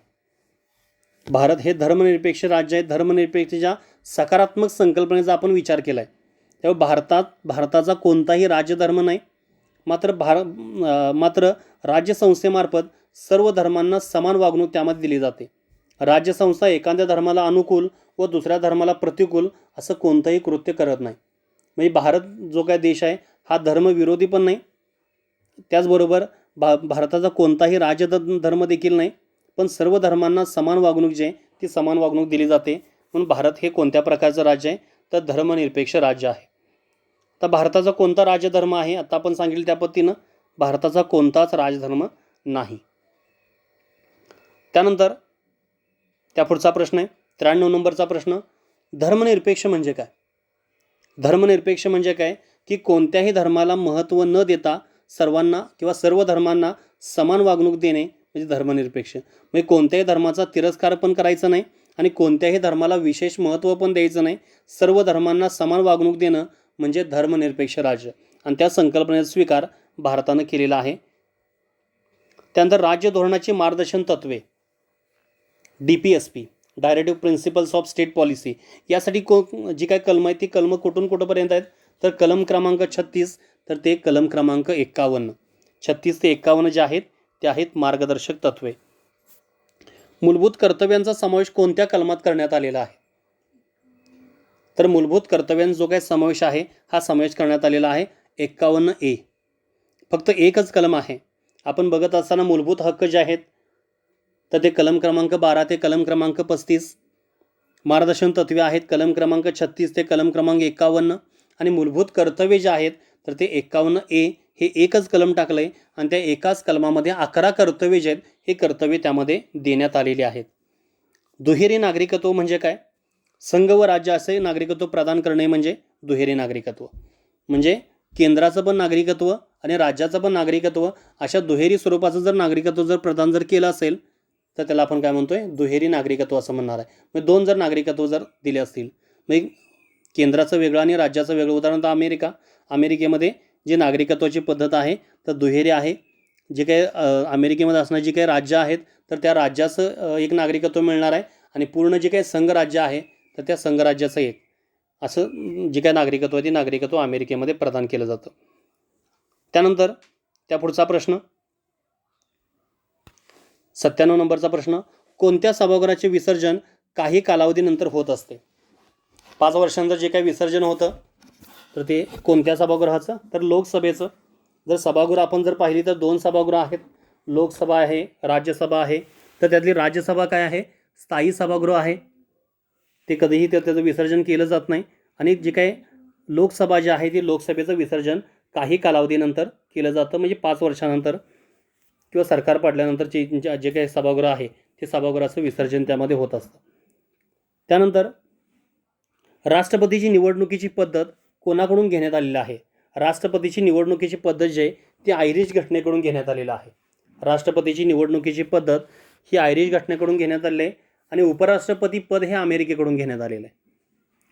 भारत हे धर्मनिरपेक्ष राज्य आहे. धर्मनिरपेक्षतेच्या सकारात्मक संकल्पनेचा आपण विचार केला आहे. तेव्हा भारताचा कोणताही राज्यधर्म नाही. मात्र राज्यसंस्थेमार्फत सर्व धर्मांना समान वागणूक त्यामध्ये दिली जाते. राज्यसंस्था एखाद्या धर्माला अनुकूल व दुसऱ्या धर्माला प्रतिकूल असं कोणतंही कृत्य करत नाही. म्हणजे भारत जो काय देश आहे हा धर्मविरोधी पण नाही, त्याचबरोबर भारताचा कोणताही धर्म देखील नाही, पण सर्व धर्मांना समान वागणूक जी आहे ती समान वागणूक दिली जाते. म्हणून भारत हे कोणत्या प्रकारचं राज्य आहे? तर धर्मनिरपेक्ष राज्य आहे. तर भारताचा कोणता राजधर्म आहे? आता आपण सांगितलं त्या पद्धतीनं भारताचा कोणताच राजधर्म नाही. त्यानंतर त्या पुढचा प्रश्न आहे 93 नंबरचा प्रश्न, धर्मनिरपेक्ष म्हणजे काय? धर्मनिरपेक्ष म्हणजे काय की कोणत्याही धर्माला महत्त्व न देता सर्वांना किंवा सर्व धर्मांना समान वागणूक देणे म्हणजे धर्मनिरपेक्ष. म्हणजे कोणत्याही धर्माचा तिरस्कार पण करायचा नाही आणि कोणत्याही धर्माला विशेष महत्त्व पण द्यायचं नाही. सर्व धर्मांना समान वागणूक देणं म्हणजे धर्मनिरपेक्ष राज्य, आणि त्या संकल्पनेचा स्वीकार भारतानं केलेला आहे. त्यानंतर राज्य धोरणाची मार्गदर्शन तत्त्वे DPSP directive principles of state policy, यासाठी जी काय कलम आहे ती कलम कुठून कुठंपर्यंत आहेत, तर कलम क्रमांक 36, तर ते कलम क्रमांक 51. 36 ते 51 जे आहेत ते आहेत मार्गदर्शक तत्वे. मूलभूत कर्तव्यांचा समावेश कोणत्या कलमात करण्यात आलेला आहे, तर मूलभूत कर्तव्यांचा जो काही समावेश आहे हा समावेश करण्यात आलेला आहे 51A. फक्त एकच कलम आहे. आपण बघत असताना मूलभूत हक्क जे आहेत तर ते कलम क्रमांक 12 ते कलम क्रमांक 35, मार्गदर्शन तत्वे आहेत कलम क्रमांक 36 ते कलम क्रमांक 51, आणि मूलभूत कर्तव्ये जे आहेत तर ते 51A हे एकच कलम टाकलं आहे, आणि त्या एकाच कलमामध्ये 11 कर्तव्ये जे आहेत हे कर्तव्ये त्यामध्ये देण्यात आलेली आहेत. दुहेरी नागरिकत्व म्हणजे काय, संघ व राज्य असे नागरिकत्व प्रदान करणे म्हणजे दुहेरी नागरिकत्व. म्हणजे केंद्राचं पण नागरिकत्व आणि राज्याचं पण नागरिकत्व अशा दुहेरी स्वरूपाचं जर नागरिकत्व जर प्रदान जर केलं असेल तर त्याला आपण काय म्हणतोय, दुहेरी नागरिकत्व असं म्हणणार आहे. म्हणजे दोन जर नागरिकत्व जर दिले असतील, म्हणजे केंद्राचं वेगळं आणि राज्याचं वेगळं. उदाहरणार्थ अमेरिकेमध्ये जी नागरिकत्वाची पद्धत आहे तर दुहेरी आहे. जे काही अमेरिकेमध्ये असणारी जी काही राज्य आहेत तर त्या राज्याचं एक नागरिकत्व मिळणार आहे, आणि पूर्ण जे काही संघराज्य आहे तर त्या संघराज्याचं एक, असं जे काही नागरिकत्व आहे ते नागरिकत्व अमेरिकेमध्ये प्रदान केलं जातं. त्यानंतर त्या पुढचा प्रश्न 97 नंबरचा प्रश्न, कोणत्या सभागृहाचे विसर्जन काही कालावधीनंतर होत असते. 5 वर्षांचं जे काही विसर्जन होतं तर ते कोणत्या सभागृहाचं, तर लोकसभेचं. जर सभागृह आपण जर पाहिली तर 2 सभागृह आहेत, लोकसभा आहे, राज्यसभा आहे. तर त्यातली राज्यसभा काय आहे, स्थायी सभागृह आहे, ते कधीही त्याचं विसर्जन केलं जात नाही. आणि जे काही लोकसभा जी आहे ती लोकसभेचं विसर्जन काही कालावधीनंतर केलं जातं, म्हणजे 5 वर्षानंतर किंवा सरकार पडल्यानंतरचे जे काही सभागृह आहे ते सभागृहाचं विसर्जन त्यामध्ये होत असतं. त्यानंतर राष्ट्रपतीची निवडणुकीची पद्धत कोणाकडून घेण्यात आलेली आहे. राष्ट्रपतीची निवडणुकीची पद्धत जी आहे ती आयरिश घटनेकडून घेण्यात आलेली आहे. राष्ट्रपतीची निवडणुकीची पद्धत ही आयरिश घटनेकडून घेण्यात आलेली आहे, आणि उपराष्ट्रपती पद हे अमेरिकेकडून घेण्यात आलेलं आहे.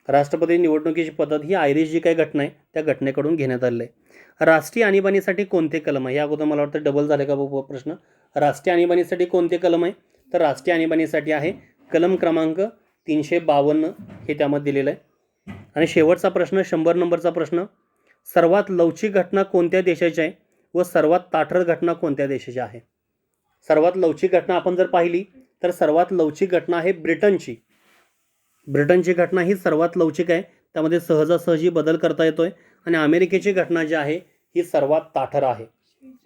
राष्ट्रपती निवडणुकीची पद्धत ही आयरिश जी काही घटना आहे त्या घटनेकडून घेण्यात आलेली आहे. राष्ट्रीय आणीबाणीसाठी कोणते कलम आहे, या अगोदर मला वाटतं डबल झाले का प्रश्न. राष्ट्रीय आणीबाणीसाठी कोणते कलम आहे, तर राष्ट्रीय आणीबाणीसाठी आहे कलम क्रमांक 352 हे त्यामध्ये दिलेलं आहे. आणि शेवटचा प्रश्न 100 नंबरचा प्रश्न, सर्वात लवचिक घटना कोणत्या देशाची आहे व सर्वात ताठर घटना कोणत्या देशाची आहे. सर्वात लवचिक घटना आपण जर पाहिली तर सर्वात लवचिक घटना आहे ब्रिटनची. ब्रिटनची घटना ही सर्वात लवचिक आहे, त्यामध्ये सहजासहजी बदल करता येतोय. आणि अमेरिकेची घटना जी आहे ही सर्वात ताठर आहे.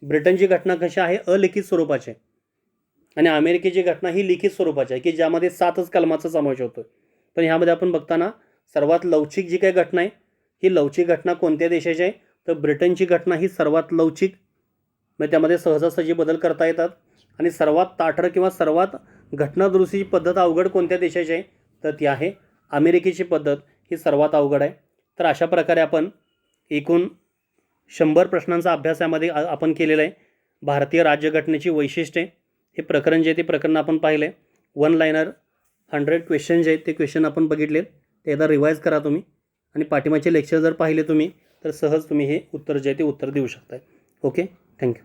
ब्रिटनची घटना कशी आहे, अलिखित स्वरूपाची आहे, आणि अमेरिकेची घटना ही लिखित स्वरूपाची आहे की ज्यामध्ये 7च कलमाचा समावेश होतो. पण ह्यामध्ये आपण बघताना सर्वात लवचिक जी काही घटना आहे ही लवचिक घटना कोणत्या देशाची आहे, तर ब्रिटनची घटना ही सर्वात लवचिक, म्हणजे त्यामध्ये सहजासहजी बदल करता येतात. आणि सर्वात ताठर किंवा सर्वात घटना दुरुस्तीची पद्धत अवघड कोणत्या देशाची आहे, तर ती आहे अमेरिकेची पद्धत ही सर्वात अवघड आहे. तर अशा प्रकारे आपण एकूण 100 प्रश्नांचा अभ्यास यामध्ये आपण केलेला आहे. भारतीय राज्यघटनेची वैशिष्ट्ये हे प्रकरण जे आहे ते प्रकरण आपण पाहिले. 1 लाइनर 100 क्वेश्चन जे आहेत ते क्वेश्चन आपण बघितले, ते एकदा रिवाईज करा तुम्ही, आणि पाठीमागचे लेक्चर जर पाहिले तुम्ही तर सहज तुम्ही हे उत्तर जे आहे ते उत्तर देऊ शकताय. Okay, thank you.